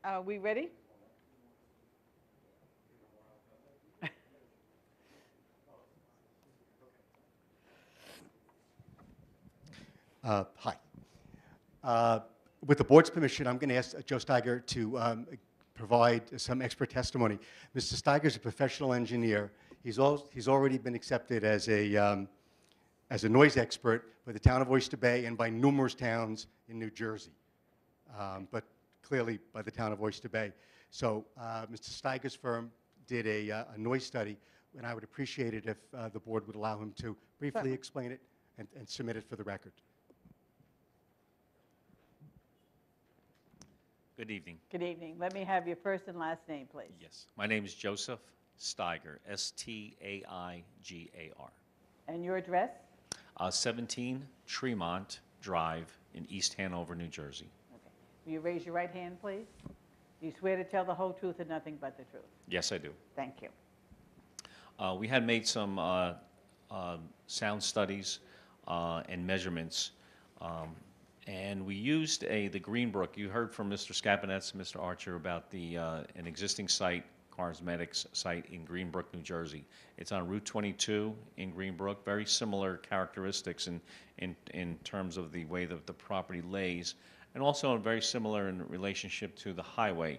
Are we ready? Hi. With the board's permission, I'm going to ask Joe Steiger to provide some expert testimony. Mr. Steiger is a professional engineer. He's already been accepted as a noise expert by the town of Oyster Bay and by numerous towns in New Jersey, but clearly by the town of Oyster Bay. So Mr. Steiger's firm did a noise study, and I would appreciate it if the board would allow him to briefly explain it and submit it for the record. Good evening. Good evening. Let me have your first and last name, please. Yes. My name is Joseph Steiger, S-T-A-I-G-A-R. And your address? 17 Tremont Drive in East Hanover, New Jersey. Okay. Will you raise your right hand, please? Do you swear to tell the whole truth and nothing but the truth? Yes, I do. Thank you. We had made some sound studies and measurements, and we used the Greenbrook. You heard from Mr. Scapinetz and Mr. Archer about an existing site, cosmetics site in Greenbrook, New Jersey. It's on Route 22 in Greenbrook. Very similar characteristics in terms of the way that the property lays, and also very similar in relationship to the highway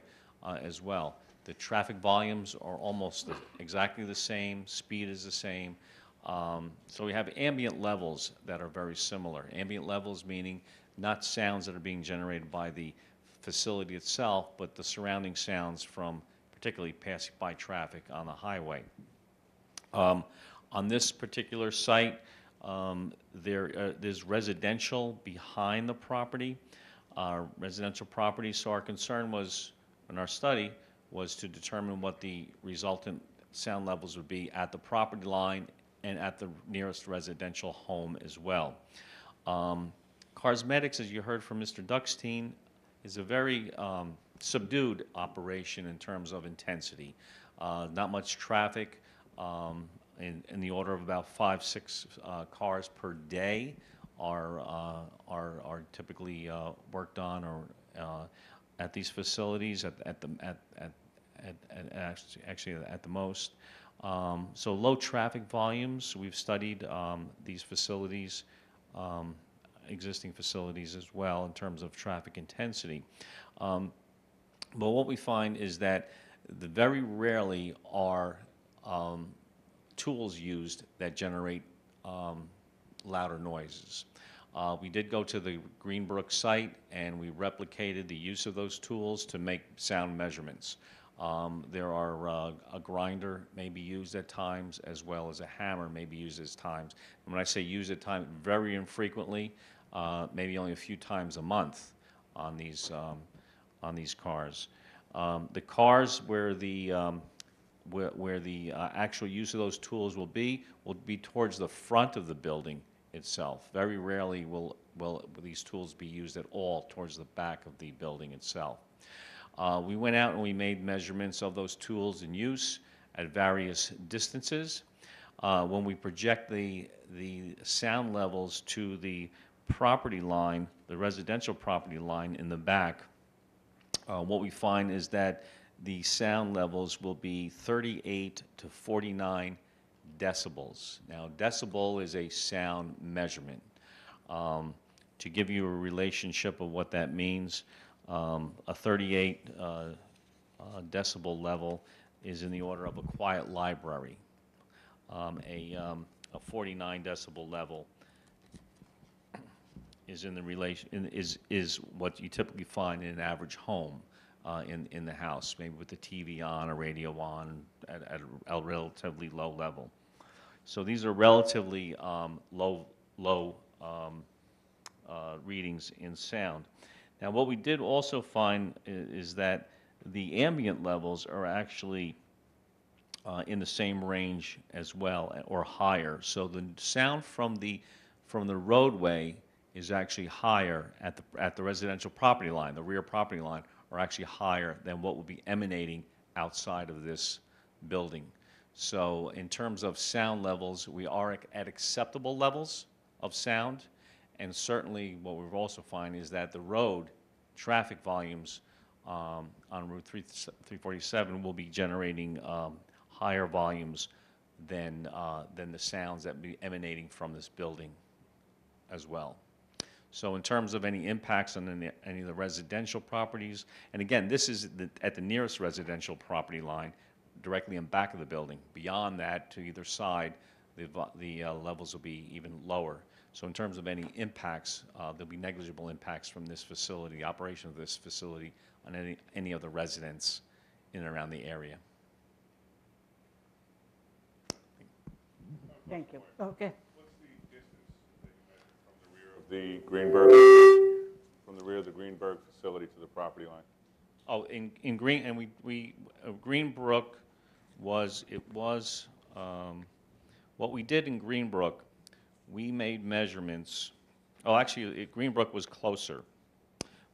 as well. The traffic volumes are almost exactly the same. Speed is the same. So we have ambient levels that are very similar. Ambient levels meaning not sounds that are being generated by the facility itself, but the surrounding sounds from particularly passing by traffic on the highway. On this particular site, there's residential behind the property, residential property. So our concern was, in our study, was to determine what the resultant sound levels would be at the property line and at the nearest residential home as well. Cosmetics, as you heard from Mr. Duckstein, is a very subdued operation in terms of intensity. Not much traffic, in the order of about 5-6 cars per day are typically worked on or at these facilities actually at the most. So low traffic volumes. We've studied these facilities, existing facilities as well in terms of traffic intensity. But what we find is that very rarely are tools used that generate louder noises. We did go to the Greenbrook site and we replicated the use of those tools to make sound measurements. There are a grinder may be used at times, as well as a hammer may be used at times. And when I say use at times, very infrequently, maybe only a few times a month on these cars. The cars where the actual use of those tools will be towards the front of the building itself. Very rarely will these tools be used at all towards the back of the building itself. We went out and we made measurements of those tools in use at various distances. When we project the sound levels to the property line, the residential property line in the back, what we find is that the sound levels will be 38 to 49 decibels. Now, decibel is a sound measurement. To give you a relationship of what that means, a 38 decibel level is in the order of a quiet library. A 49 decibel level is in the is what you typically find in an average home in the house, maybe with the TV on, a radio on at a relatively low level. So these are relatively low readings in sound. Now, what we did also find is that the ambient levels are actually in the same range as well, or higher. So the sound from the roadway is actually higher at the residential property line. The rear property line are actually higher than what would be emanating outside of this building. So in terms of sound levels, we are at acceptable levels of sound. And certainly what we've also find is that the road traffic volumes on Route 347 will be generating higher volumes than the sounds that be emanating from this building as well. So in terms of any impacts on any of the residential properties, and again, this is at the nearest residential property line, directly in back of the building. Beyond that, to either side, the levels will be even lower. So in terms of any impacts, there'll be negligible impacts from this facility, the operation of this facility, on any of the residents in and around the area. Thank you. Okay. What's the distance that you measured from the rear of the Greenberg facility to the property line? Oh, in Green, and Greenbrook was, what we did in Greenbrook, we made measurements. Oh, actually, Greenbrook was closer,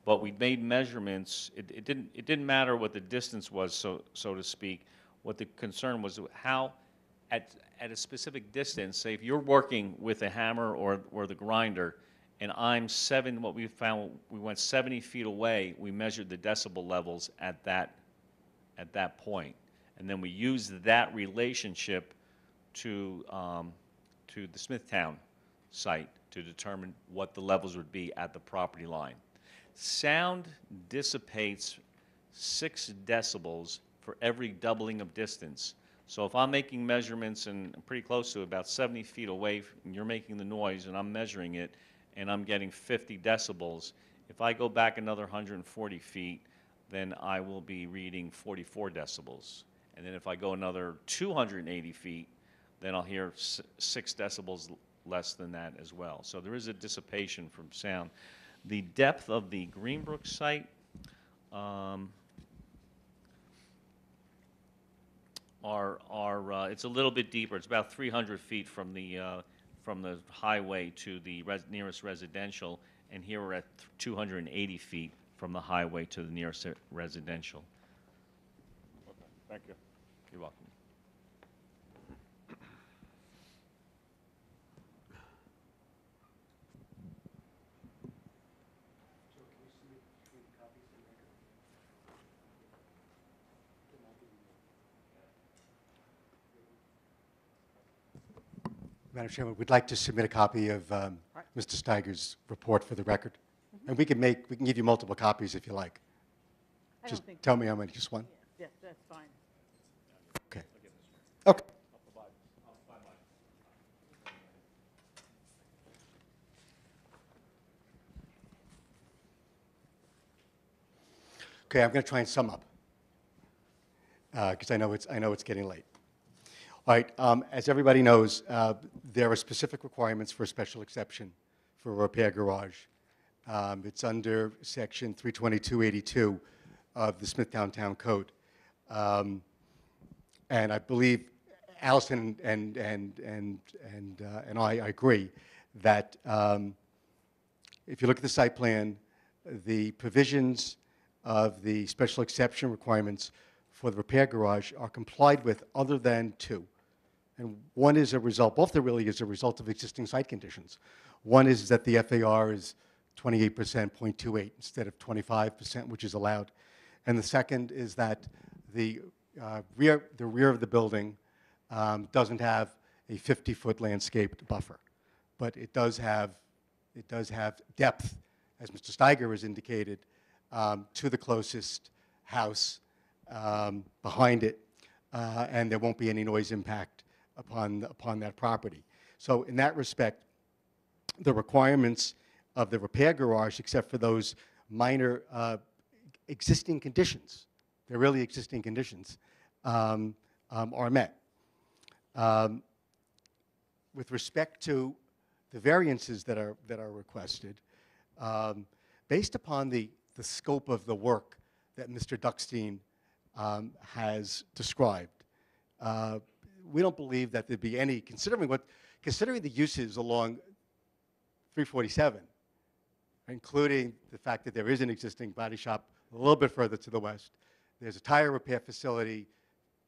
but we made measurements. It didn't matter what the distance was, so to speak. What the concern was how, at a specific distance, say if you're working with a hammer or the grinder, and what we found, we went 70 feet away, we measured the decibel levels at that point. And then we used that relationship to the Smithtown site to determine what the levels would be at the property line. Sound dissipates 6 decibels for every doubling of distance. So if I'm making measurements and I'm pretty close to about 70 feet away, and you're making the noise and I'm measuring it, and I'm getting 50 decibels, if I go back another 140 feet, then I will be reading 44 decibels. And then if I go another 280 feet, then I'll hear 6 decibels less than that as well. So there is a dissipation from sound. The depth of the Greenbrook site, it's a little bit deeper. It's about 300 feet from the highway to the nearest residential, and here we're at 280 feet from the highway to the nearest residential. Okay, thank you. You're welcome. Madam Chairman, we'd like to submit a copy of Mr. Steiger's report for the record. And we can give you multiple copies if you like. I Just don't think. tell me how many, just one? Yes, that's fine. Okay. Okay. Okay, I'm going to try and sum up because I know it's getting late. All right, as everybody knows, there are specific requirements for a special exception for a repair garage. It's under section 32282 of the Smithtown Town Code. And I believe Allison and I agree that if you look at the site plan, the provisions of the special exception requirements for the repair garage are complied with other than 2. And one is a result, both are really as a result of existing site conditions. One is that the FAR is 28%, 0.28 instead of 25%, which is allowed. And the second is that the rear of the building doesn't have a 50-foot landscaped buffer, but it does have depth, as Mr. Steiger has indicated, to the closest house behind it, and there won't be any noise impact upon that property. So in that respect, the requirements of the repair garage, except for those minor existing conditions, they're really existing conditions, are met. With respect to the variances that are requested, based upon the scope of the work that Mr. Duckstein has described, we don't believe that there'd be any, considering the uses along 347, including the fact that there is an existing body shop a little bit further to the west. There's a tire repair facility,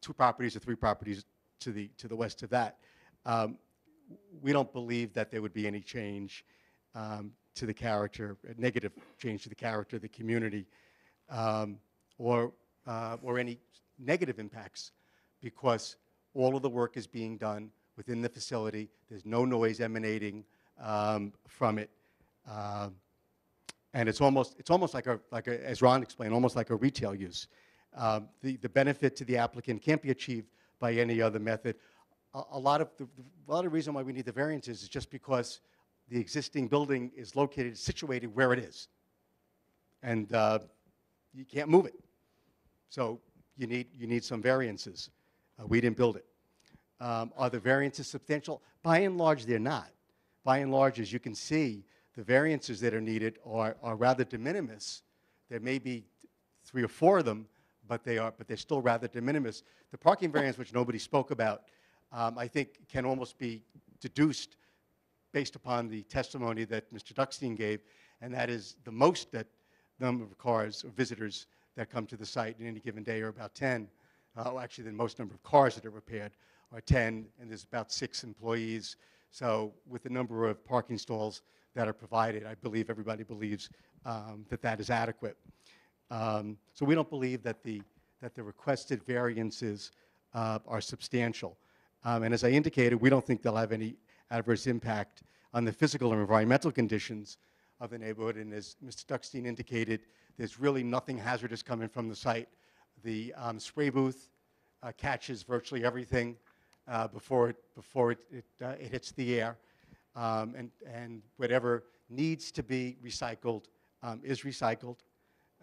2 properties or 3 properties to the west of that. We don't believe that there would be any change to the character, a negative change to the character of the community or any negative impacts, because all of the work is being done within the facility. There's no noise emanating from it. And it's almost like as Ron explained, almost like a retail use. The benefit to the applicant can't be achieved by any other method. A lot of the reason why we need the variances is just because the existing building is situated where it is, and you can't move it. So you need some variances. We didn't build it. Are the variances substantial? By and large, they're not. By and large, as you can see, the variances that are needed are rather de minimis. There may be 3 or 4 of them, but they're still rather de minimis. The parking variance, which nobody spoke about, I think can almost be deduced based upon the testimony that Mr. Duckstein gave, and that is the most that number of cars or visitors that come to the site in any given day are about 10. Actually, the most number of cars that are repaired are 10, and there's about 6 employees. So with the number of parking stalls that are provided, I believe everybody believes that is adequate. So we don't believe that the requested variances are substantial. And as I indicated, we don't think they'll have any adverse impact on the physical or environmental conditions of the neighborhood. And as Mr. Duckstein indicated, there's really nothing hazardous coming from the site. The spray booth catches virtually everything before it hits the air. And whatever needs to be recycled is recycled.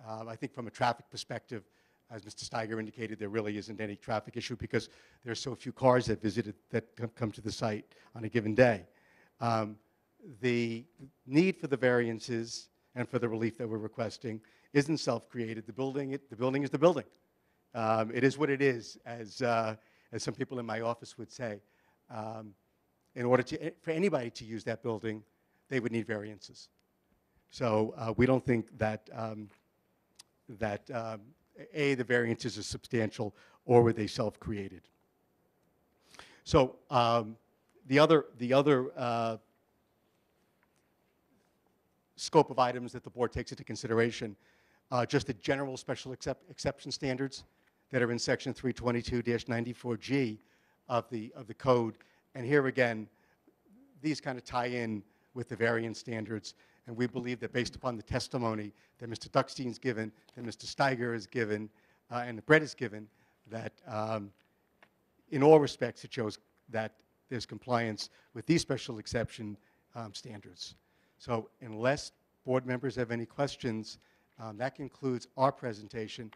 I think from a traffic perspective, as Mr. Steiger indicated, there really isn't any traffic issue because there are so few cars that come to the site on a given day. The need for the variances and for the relief that we're requesting isn't self-created. The building is the building. It is what it is, as some people in my office would say. In order for anybody to use that building, they would need variances. So we don't think that the variances are substantial, or were they self-created. So the other scope of items that the board takes into consideration, just the general special exception standards that are in section 322-94G of the code. And here again, these kind of tie in with the variance standards. And we believe that based upon the testimony that Mr. Duckstein's given, that Mr. Steiger has given, and that Brett has given, that in all respects it shows that there's compliance with these special exception standards. So unless board members have any questions, that concludes our presentation.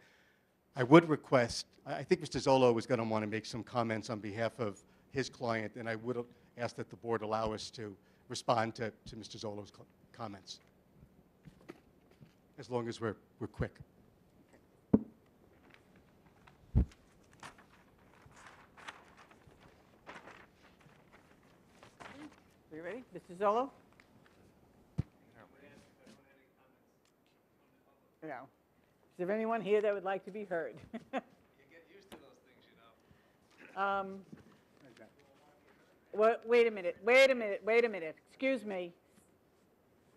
I would request, I think Mr. Zolo was going to want to make some comments on behalf of his client, and I would ask that the board allow us to respond to Mr. Zolo's comments, as long as we're quick. Are you ready? Mr. Zolo? No. Is there anyone here that would like to be heard? You get used to those things, you know. Wait a minute. Excuse me.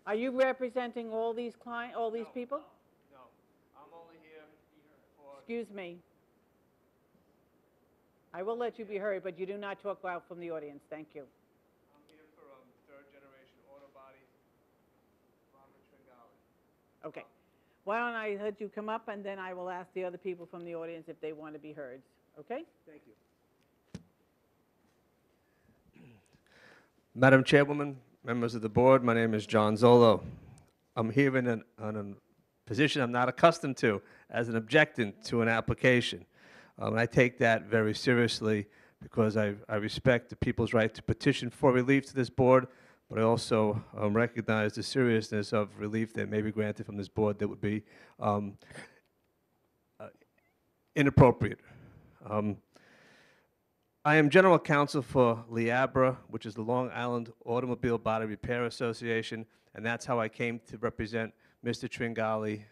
Are you representing all these people? No, I'm only here for... Excuse me. I will let you be heard, but you do not talk out from the audience. Thank you. I'm here for third-generation auto body, Robert Tringali. Okay. Why don't I let you come up, and then I will ask the other people from the audience if they want to be heard. Okay? Thank you. Madam Chairwoman, members of the board, my name is John Zolo. I'm here in a position I'm not accustomed to as an objectant to an application. And I take that very seriously because I respect the people's right to petition for relief to this board, but I also recognize the seriousness of relief that may be granted from this board that would be inappropriate. I am general counsel for LIABRA, which is the Long Island Automobile Body Repair Association, and that's how I came to represent Mr. Tringali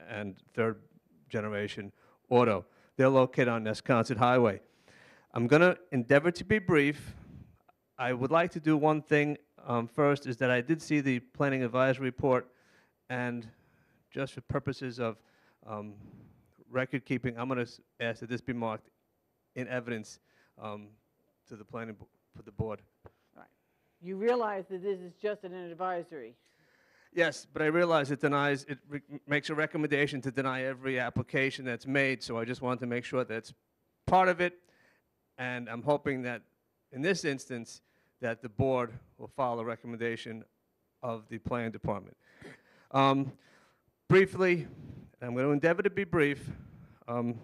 and Third Generation Auto. They're located on Nesconset Highway. I'm going to endeavor to be brief. I would like to do one thing first, is that I did see the Planning Advisory Report, and just for purposes of record keeping, I'm going to ask that this be marked in evidence to the planning, for the board. Right. You realize that this is just an advisory. Yes, but I realize it denies, makes a recommendation to deny every application that's made, so I just wanted to make sure that's part of it, and I'm hoping that, in this instance, that the board will follow the recommendation of the planning department. Briefly, I'm going to endeavor to be brief, and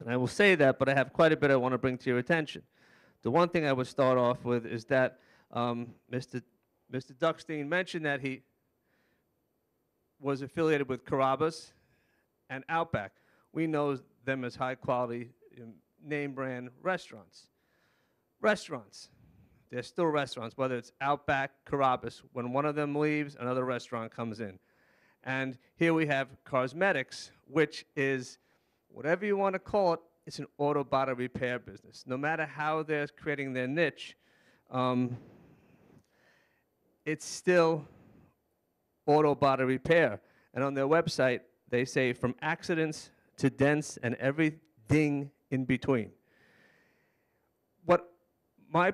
I will say that, but I have quite a bit I want to bring to your attention. The one thing I would start off with is that Mr. Duckstein mentioned that he was affiliated with Carrabba's and Outback. We know them as high-quality, name brand restaurants. Restaurants. They're still restaurants, whether it's Outback, Carrabba's. When one of them leaves, another restaurant comes in. And here we have cosmetics, which is, whatever you want to call it, it's an auto body repair business. No matter how they're creating their niche, it's still auto body repair. And on their website, they say from accidents to dents and everything in between. What I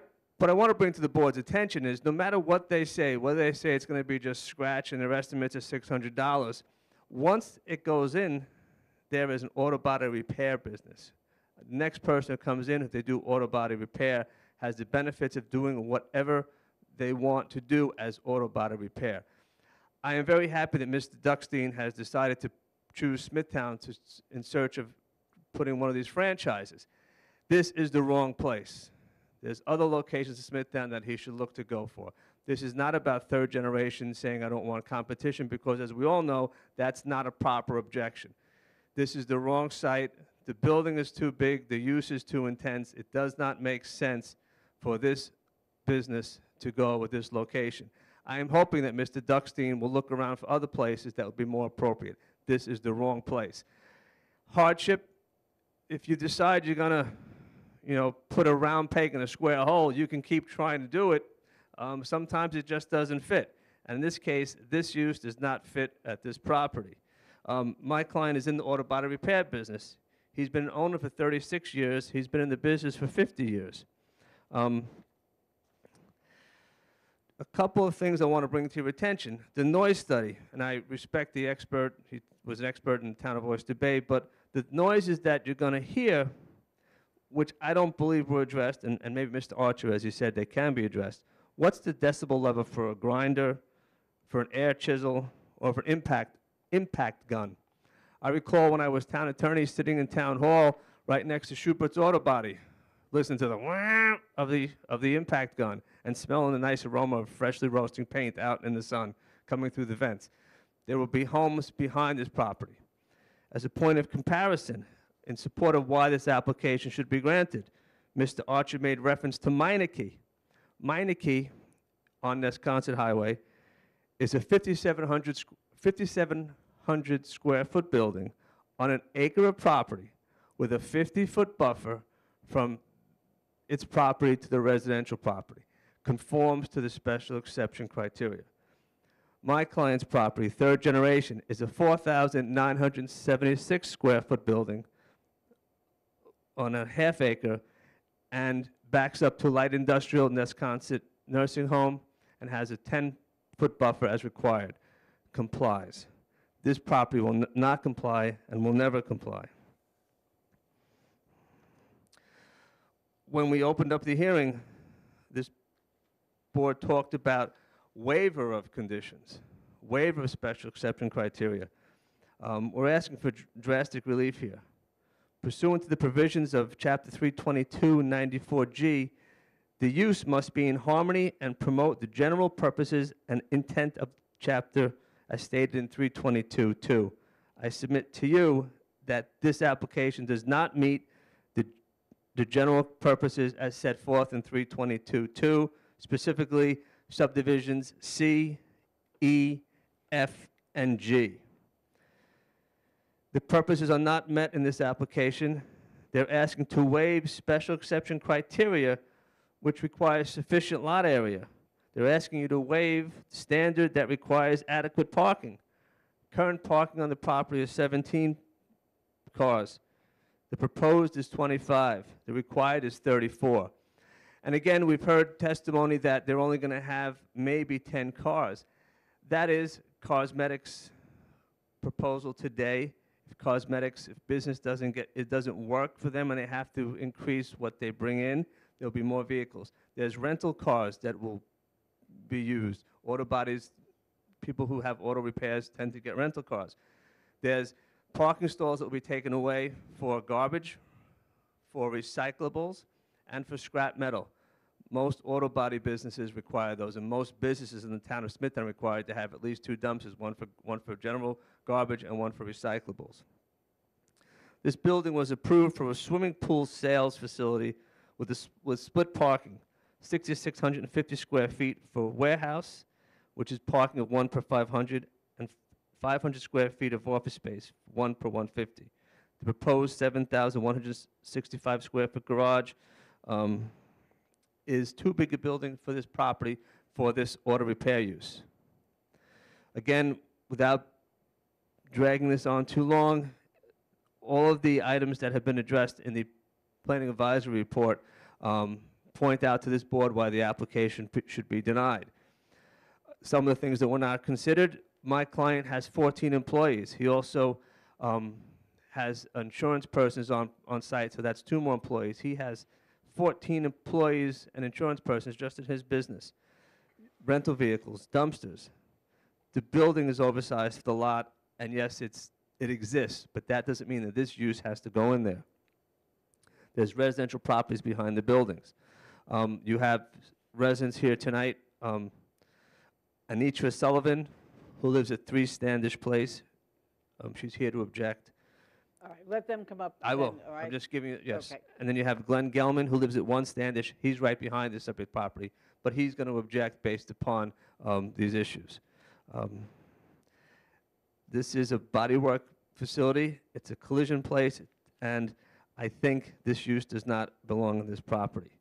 want to bring to the board's attention is no matter what they say, whether they say it's going to be just scratch and their estimates are $600, once it goes in, there is an auto body repair business. The next person who comes in, if they do auto body repair, has the benefits of doing whatever they want to do as auto body repair. I am very happy that Mr. Duckstein has decided to choose Smithtown in search of putting one of these franchises. This is the wrong place. There's other locations in Smithtown that he should look to go for. This is not about third generation saying I don't want competition, because as we all know, that's not a proper objection. This is the wrong site. The building is too big. The use is too intense. It does not make sense for this business to go with this location. I am hoping that Mr. Duckstein will look around for other places that would be more appropriate. This is the wrong place. Hardship, if you decide you're going to put a round peg in a square hole, you can keep trying to do it. Sometimes it just doesn't fit. And in this case, this use does not fit at this property. My client is in the auto body repair business. He's been an owner for 36 years. He's been in the business for 50 years. A couple of things I want to bring to your attention. The noise study, and I respect the expert. He was an expert in the town of Oyster Bay, but the noises that you're going to hear, which I don't believe were addressed, and maybe Mr. Archer, as you said, they can be addressed. What's the decibel level for a grinder, for an air chisel, or for an impact gun? I recall when I was town attorney sitting in town hall right next to Schubert's Auto Body, listening to the wah of the impact gun and smelling the nice aroma of freshly roasting paint out in the sun coming through the vents. There will be homes behind this property. As a point of comparison, in support of why this application should be granted, Mr. Archer made reference to Meineke. Meineke on Nesconset Highway is a 5,700 square foot building on an acre of property with a 50-foot buffer from its property to the residential property. Conforms to the special exception criteria. My client's property, third generation, is a 4,976 square foot building on a half acre and backs up to light industrial Nesconset nursing home and has a 10-foot buffer as required. Complies. This property will not comply and will never comply. When we opened up the hearing, this board talked about waiver of conditions, waiver of special exception criteria. We're asking for drastic relief here. Pursuant to the provisions of Chapter 322-94G, the use must be in harmony and promote the general purposes and intent of chapter as stated in 322-2. I submit to you that this application does not meet the general purposes as set forth in 322-2, specifically subdivisions C, E, F, and G. The purposes are not met in this application. They're asking to waive special exception criteria, which requires sufficient lot area. They're asking you to waive standard that requires adequate parking. Current parking on the property is 17 cars. The proposed is 25. The required is 34. And again, we've heard testimony that they're only going to have maybe 10 cars. That is cosmetics proposal today. If business doesn't work for them and they have to increase what they bring in, there'll be more vehicles. There's rental cars that will be used. Auto bodies, people who have auto repairs tend to get rental cars. There's parking stalls that will be taken away for garbage, for recyclables, and for scrap metal. Most auto body businesses require those, and most businesses in the town of Smithtown are required to have at least 2 dumpsters, one for general garbage and one for recyclables. This building was approved for a swimming pool sales facility with split parking, 6,650 square feet for warehouse, which is parking of 1 per 500, and 500 square feet of office space, 1 per 150. The proposed 7,165 square foot garage is too big a building for this property for this auto repair use. Again, without dragging this on too long, all of the items that have been addressed in the Planning Advisory Report point out to this board why the application should be denied. Some of the things that were not considered, my client has 14 employees. He also has insurance persons on site, so that's 2 more employees. He has 14 employees and insurance persons just in his business. Rental vehicles, dumpsters. The building is oversized for the lot, and yes, it exists, but that doesn't mean that this use has to go in there. There's residential properties behind the buildings. You have residents here tonight, Anitra Sullivan, who lives at 3 Standish Place. She's here to object. All right, let them come up. I will. then, all right? I'm just giving you, yes. Okay. And then you have Glenn Gelman, who lives at 1 Standish. He's right behind the subject property, but he's going to object based upon these issues. This is a bodywork facility. It's a collision place, and I think this use does not belong on this property.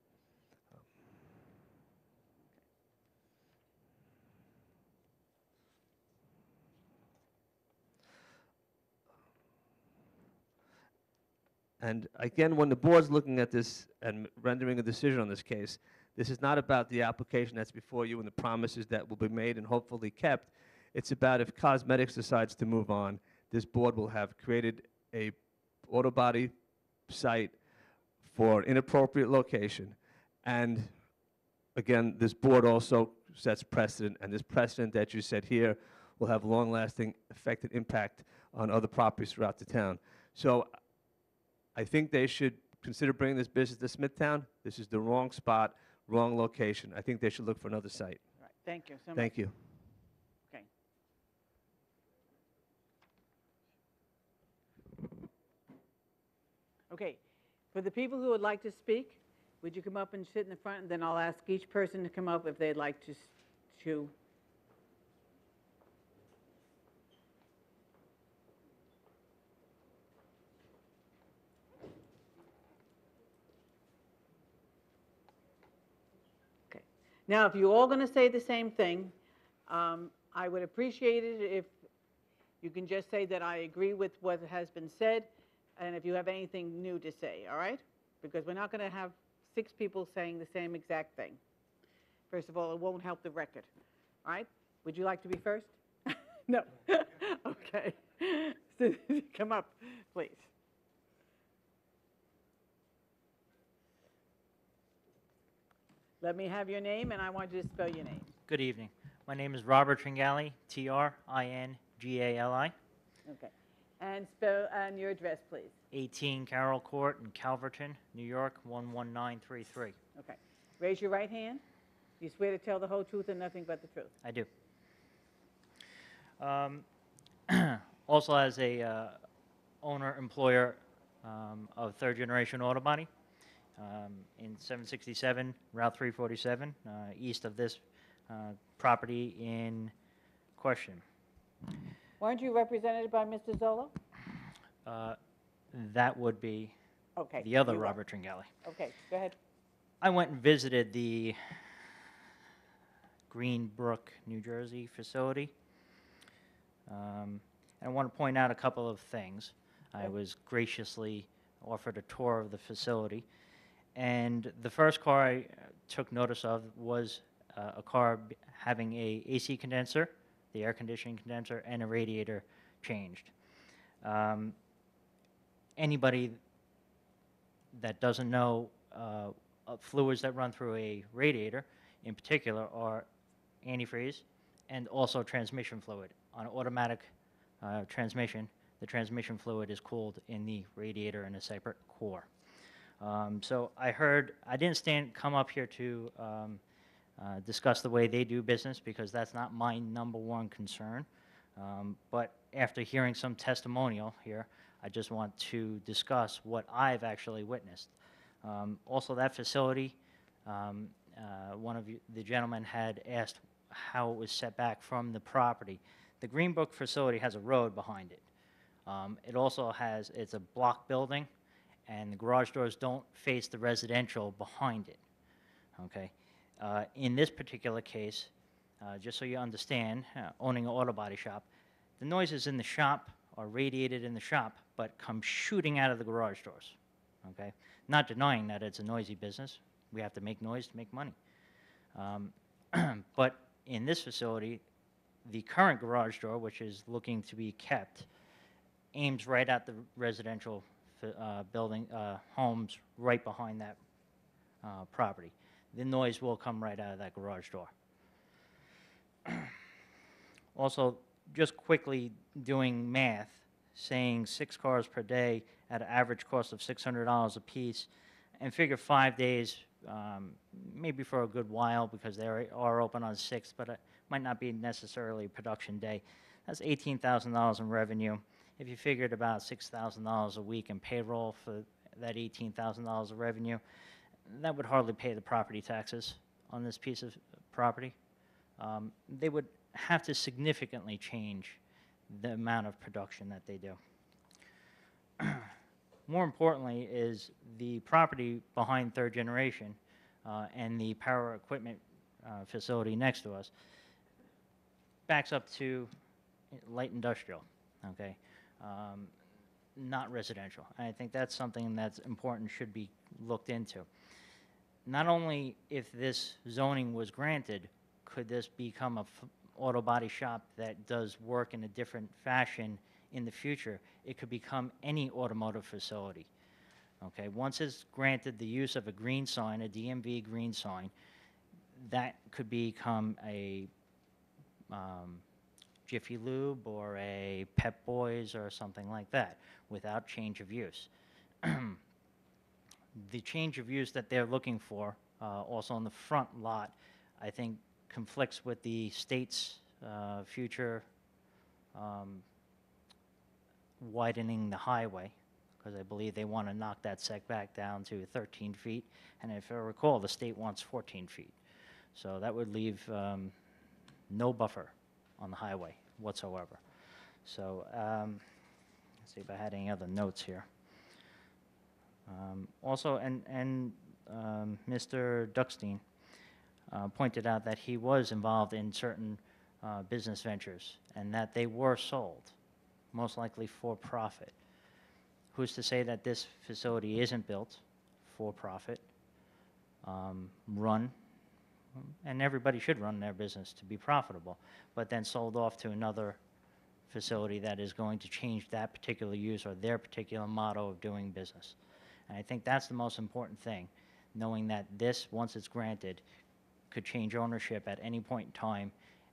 And again, when the board's looking at this and rendering a decision on this case, this is not about the application that's before you and the promises that will be made and hopefully kept. It's about if cosmetics decides to move on, this board will have created a auto body site for an inappropriate location. And again, this board also sets precedent, and this precedent that you set here will have long-lasting effect and impact on other properties throughout the town. So I think they should consider bringing this business to Smithtown. This is the wrong spot, wrong location. I think they should look for another site. All right, thank you so much. Thank you. Okay. Okay, for the people who would like to speak, would you come up and sit in the front, and then I'll ask each person to come up if they'd like to. Okay. Now, if you're all going to say the same thing, I would appreciate it if you can just say that I agree with what has been said, and if you have anything new to say, all right? Because we're not going to have 6 people saying the same exact thing. First of all, it won't help the record, all right? Would you like to be first? No? Okay. So, come up, please. Let me have your name, and I want you to spell your name. Good evening. My name is Robert Tringali, Tringali. Okay. And spell and your address, please. 18 Carroll Court in Calverton, New York, 11933. Okay. Raise your right hand. You swear to tell the whole truth and nothing but the truth. I do. Also, as a owner-employer of third-generation auto body, in 767 Route 347, east of this property in question. Weren't you represented by Mr. Zolo? That would be Okay. the other you were. Robert Tringali. Okay, go ahead. I went and visited the Greenbrook, New Jersey facility. And I want to point out a couple of things. I was graciously offered a tour of the facility. And the first car I took notice of was a car having a AC condenser, the air conditioning condenser, and a radiator changed. Anybody that doesn't know fluids that run through a radiator, in particular, are antifreeze and also transmission fluid. On automatic transmission, the transmission fluid is cooled in the radiator in a separate core. So I didn't come up here to discuss the way they do business because that's not my number one concern. But after hearing some testimonial here, I just want to discuss what I've actually witnessed. Also, that facility, one of the gentlemen had asked how it was set back from the property. The Greenbrook facility has a road behind it. It also it's a block building, and the garage doors don't face the residential behind it, okay? In this particular case, just so you understand, owning an auto body shop, the noises in the shop are radiated in the shop, but come shooting out of the garage doors, okay? Not denying that it's a noisy business. We have to make noise to make money. But in this facility, the current garage door, which is looking to be kept, aims right at the residential building, homes right behind that property. The noise will come right out of that garage door. Also, just quickly doing math, saying 6 cars per day at an average cost of $600 a piece, and figure 5 days, maybe for a good while because they are open on 6, but it might not be necessarily a production day. That's $18,000 in revenue. If you figured about $6,000 a week in payroll for that $18,000 of revenue, that would hardly pay the property taxes on this piece of property. They would have to significantly change the amount of production that they do. More importantly is the property behind Third Generation and the power equipment facility next to us backs up to light industrial, okay? Not residential. I think that's something that's important, should be looked into. Not only if this zoning was granted, could this become a auto body shop that does work in a different fashion in the future, it could become any automotive facility. Okay, once it's granted the use of a green sign, a DMV green sign, that could become a Jiffy Lube or a Pep Boys or something like that without change of use. The change of use that they're looking for, also on the front lot, I think conflicts with the state's future widening the highway, because I believe they want to knock that setback down to 13 feet, and if I recall, the state wants 14 feet. So that would leave no buffer on the highway whatsoever. So let's see if I had any other notes here. Also, Mr. Duckstein pointed out that he was involved in certain business ventures and that they were sold, most likely for profit. Who's to say that this facility isn't built for profit, run, and everybody should run their business to be profitable, but then sold off to another facility that is going to change that particular use or their particular motto of doing business. And I think that's the most important thing, knowing that this, once it's granted, could change ownership at any point in time,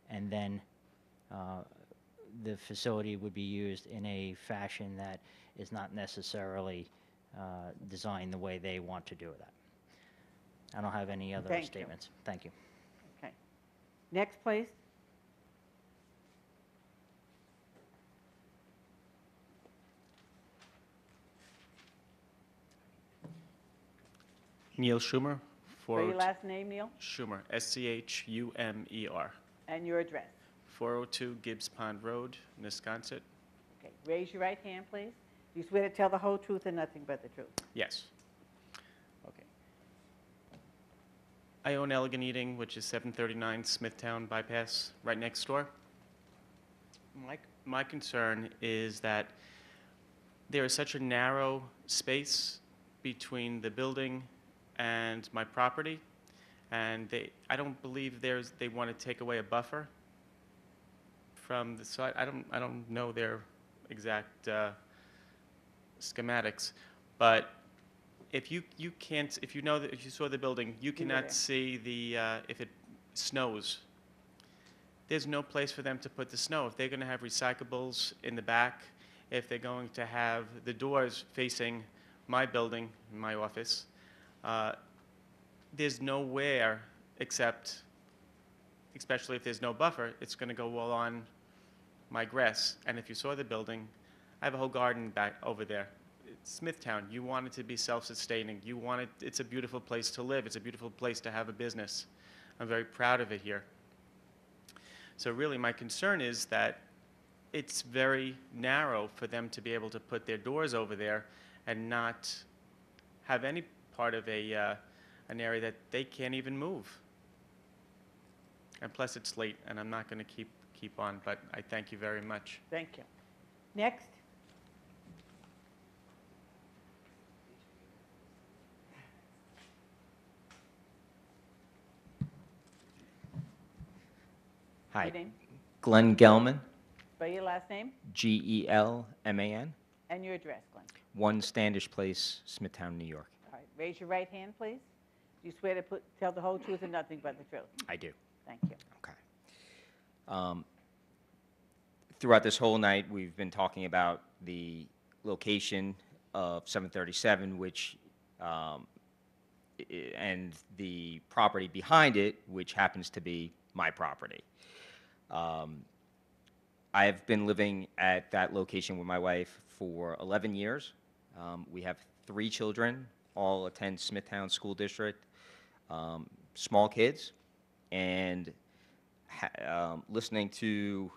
and then the facility would be used in a fashion that is not necessarily designed the way they want to do that. I don't have any other Thank you. statements. Thank you. Okay. Next, please. Neil Schumer, Spell your last name, Neil, Schumer, S-C-H-U-M-E-R, and your address. 402 Gibbs Pond Road, Wisconsin. Okay. Raise your right hand, please. Do you swear to tell the whole truth and nothing but the truth? Yes. Okay. I own Elegant Eating, which is 739 Smithtown Bypass, right next door. My concern is that there is such a narrow space between the building and my property, and I don't believe they want to take away a buffer from the side. I don't know their exact schematics, but if you can't, if you know that, if you saw the building, you were cannot there. see the, if it snows. There's no place for them to put the snow. If they're going to have recyclables in the back, if they're going to have the doors facing my building, my office, there's nowhere except, especially if there's no buffer, it's going to go all on my grass. And if you saw the building, I have a whole garden back over there. It's Smithtown. You want it to be self-sustaining. You want it, it's a beautiful place to live. It's a beautiful place to have a business. I'm very proud of it here. So really my concern is that it's very narrow for them to be able to put their doors over there and not have any part of an area that they can't even move. And plus it's late and I'm not going to keep on, but I thank you very much. Thank you. Next. Hi, Your name? Glenn Gelman, Spell your last name Gelman, and your address, Glenn. 1 Standish Place, Smithtown, New York. All right, raise your right hand, please. Do you swear to tell the whole truth and nothing but the truth? I do. Thank you. Okay. Throughout this whole night, we've been talking about the location of 737, which, and the property behind it, which happens to be my property. I've been living at that location with my wife for 11 years. We have 3 children, all attend Smithtown School District, small kids, and listening to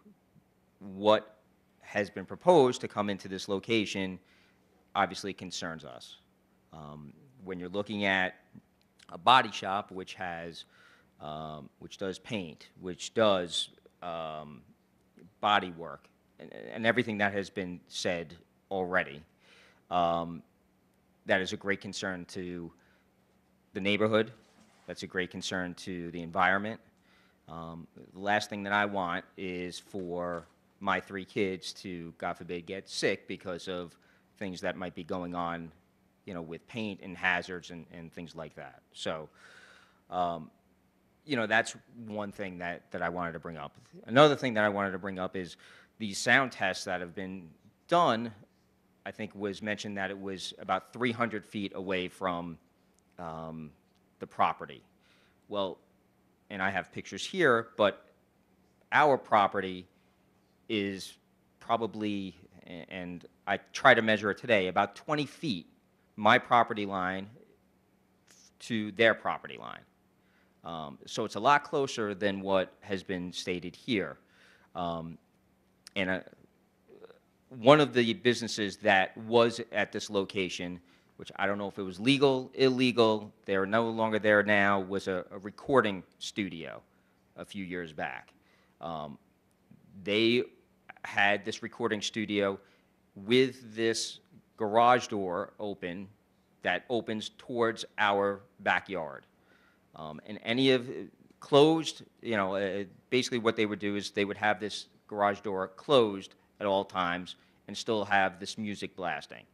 what has been proposed to come into this location obviously concerns us. When you're looking at a body shop which has, which does paint, which does body work, and everything that has been said already, that is a great concern to the neighborhood. That's a great concern to the environment. The last thing that I want is for my 3 kids to, God forbid, get sick because of things that might be going on, you know, with paint and hazards and things like that. So, you know, that's one thing that I wanted to bring up. Another thing that I wanted to bring up is these sound tests that have been done. I think was mentioned that it was about 300 feet away from the property. Well, and I have pictures here, but our property is probably, and I try to measure it today, about 20 feet, my property line to their property line. So it's a lot closer than what has been stated here. And one of the businesses that was at this location, which I don't know if it was legal, illegal, they're no longer there now, was a recording studio a few years back. They had this recording studio with this garage door open that opens towards our backyard. And any of closed, you know, basically what they would do is they would have this garage door closed at all times and still have this music blasting.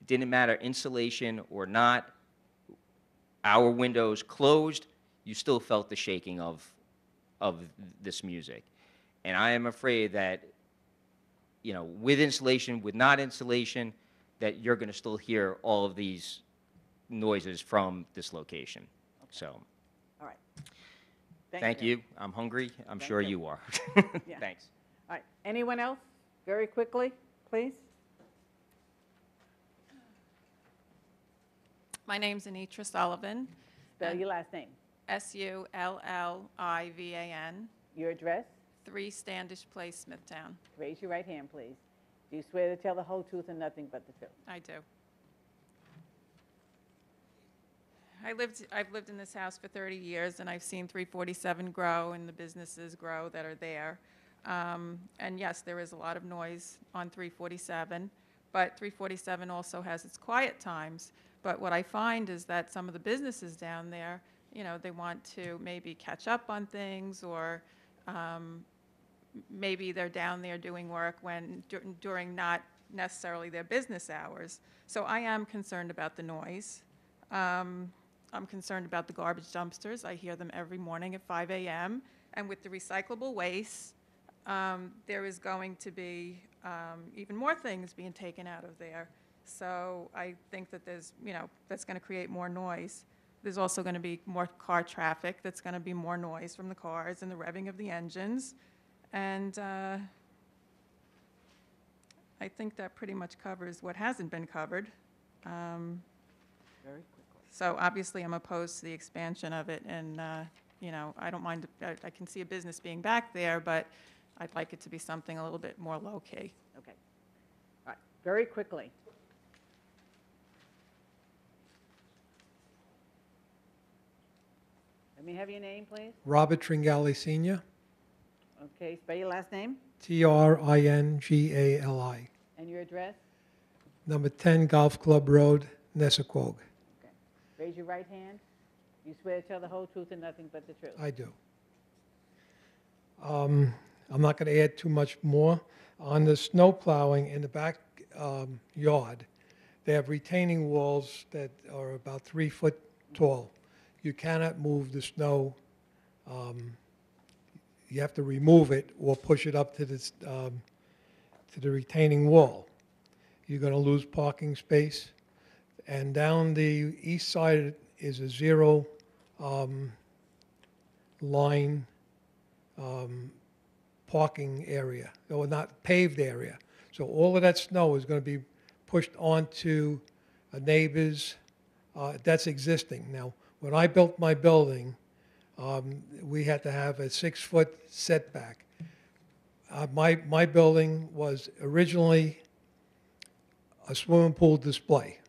It didn't matter insulation or not, our windows closed, you still felt the shaking of this music. And I am afraid that, you know, with insulation, with not insulation, that you're going to still hear all of these noises from this location. Okay. So, All right. thank you. I'm hungry. I'm Thank sure you. you are. Yeah. Thanks. All right, anyone else? Very quickly, please. My name's Anitra Sullivan. Spell and your last name. Sullivan, Your address. 3 Standish Place, Smithtown. Raise your right hand, please. Do you swear to tell the whole truth and nothing but the truth? I do. I've lived in this house for 30 years, and I've seen 347 grow and the businesses grow that are there. And yes, there is a lot of noise on 347, but 347 also has its quiet times. But what I find is that some of the businesses down there, you know, they want to maybe catch up on things, or maybe they're down there doing work when during not necessarily their business hours. So I am concerned about the noise. I'm concerned about the garbage dumpsters. I hear them every morning at 5 a.m. And with the recyclable waste, there is going to be even more things being taken out of there. So I think that there's, you know, that's going to create more noise. There's also going to be more car traffic. That's going to be more noise from the cars and the revving of the engines. And I think that pretty much covers what hasn't been covered. Very quickly. So obviously, I'm opposed to the expansion of it, and, you know, I don't mind, I can see a business being back there, but I'd like it to be something a little bit more low-key. Okay. All right, very quickly. Let me have your name, please. Robert Tringali Sr., Okay, spell your last name Tringali, and your address. number 10 Golf Club Road, Nessaquogue. Okay. Raise your right hand. You swear to tell the whole truth and nothing but the truth. I do. I'm not going to add too much more. On the snow plowing in the back yard, they have retaining walls that are about 3 foot tall. You cannot move the snow. You have to remove it or push it up to this, to the retaining wall. You're going to lose parking space. And down the east side is a zero line parking area, or not paved area. So all of that snow is going to be pushed onto a neighbor's, that's existing. Now, when I built my building, we had to have a 6-foot setback. My building was originally a swimming pool display,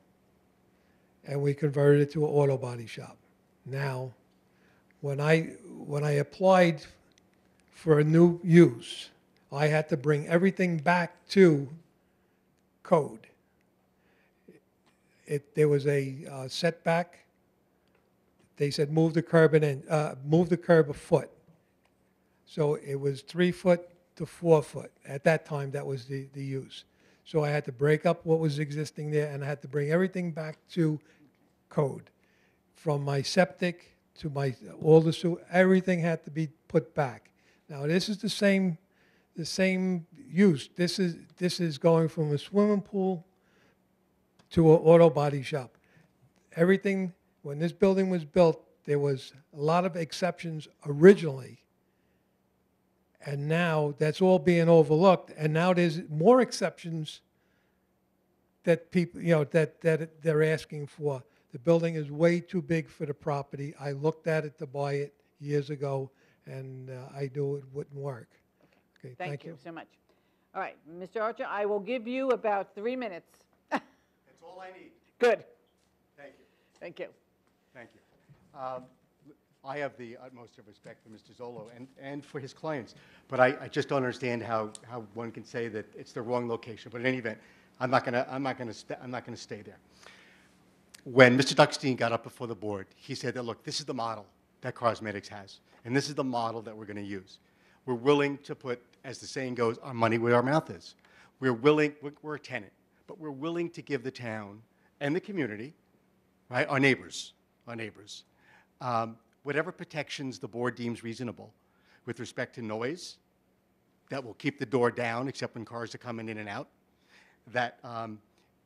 and we converted it to an auto body shop. Now, when I applied for a new use, I had to bring everything back to code. There was a setback. They said move the curb move the curb a foot. So it was 3 foot to 4 foot. At that time, that was the use. So I had to break up what was existing there, and I had to bring everything back to code. From my septic to all the sewer, everything had to be put back. Now, this is the same use. This is going from a swimming pool to an auto body shop. Everything, when this building was built, there was a lot of exceptions originally, and now that's all being overlooked, and now there's more exceptions that people, you know, that they're asking for. The building is way too big for the property. I looked at it to buy it years ago, and I knew it wouldn't work. Okay, Thank you so much. All right, Mr. Archer, I will give you about 3 minutes. That's all I need. Good. Thank you. Thank you. Thank you. I have the utmost of respect for Mr. Zollo and for his clients, but I just don't understand how one can say that it's the wrong location. But in any event, I'm not gonna stay there. When Mr. Duckstein got up before the board, he said that, look, this is the model that cosmetics has, and this is the model that we're going to use. We're willing to put, as the saying goes, our money where our mouth is. We're a tenant, but we're willing to give the town and the community, right, our neighbors, whatever protections the board deems reasonable with respect to noise, that will keep the door down except when cars are coming in and out, that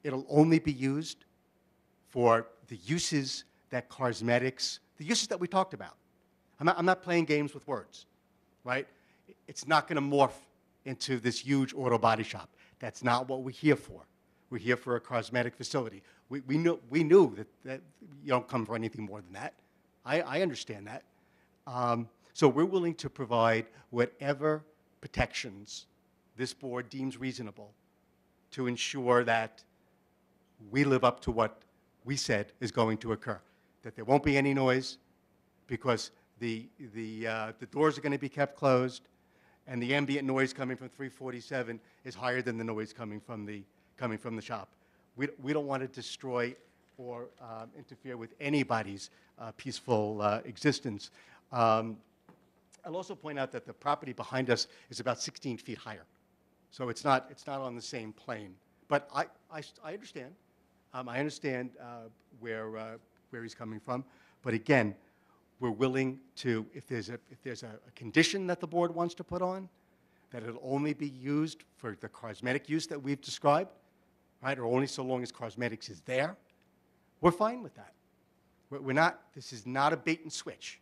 it'll only be used for the uses that cosmetics, the uses that we talked about. I'm not playing games with words, right? It's not going to morph into this huge auto body shop. That's not what we're here for. We're here for a cosmetic facility. We knew that you don't come for anything more than that. I understand that. So we're willing to provide whatever protections this board deems reasonable to ensure that we live up to what we said is going to occur, that there won't be any noise because the doors are going to be kept closed, and the ambient noise coming from 347 is higher than the noise coming from the coming from the shop. We don't want to destroy or interfere with anybody's peaceful existence. I'll also point out that the property behind us is about 16 feet higher. So it's not on the same plane. But I understand. I understand where he's coming from. But again, we're willing to, if there's a condition that the board wants to put on, that it'll only be used for the cosmetic use that we've described, right, or only so long as cosmetics is there, we're fine with that. We're not, this is not a bait and switch.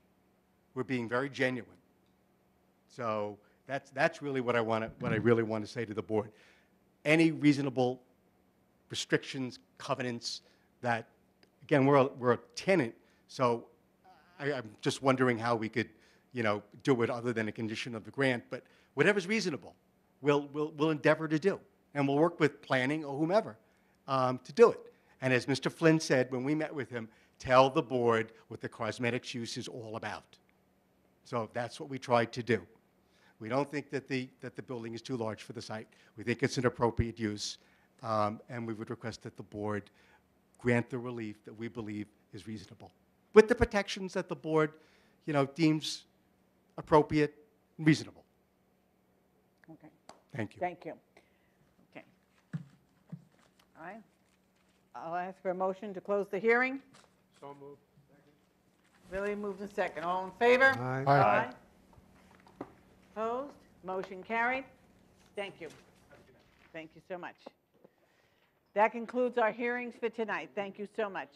We're being very genuine. So that's really what I really want to say to the board. Any reasonable restrictions, covenants that, again, we're a tenant, so I'm just wondering how we could, do it other than a condition of the grant. But whatever's reasonable, we'll endeavor to do, and we'll work with planning or whomever to do it. And as Mr. Flynn said when we met with him, tell the board what the cosmetics use is all about. So that's what we tried to do. We don't think that the building is too large for the site. We think it's an appropriate use, and we would request that the board grant the relief that we believe is reasonable, with the protections that the board, deems appropriate and reasonable. Okay, Thank you. thank you. Okay. All right. I'll ask for a motion to close the hearing. So moved. Billy moves in second. All in favor? Aye. Aye. Opposed? Motion carried. Thank you. Thank you so much. That concludes our hearings for tonight. Thank you so much.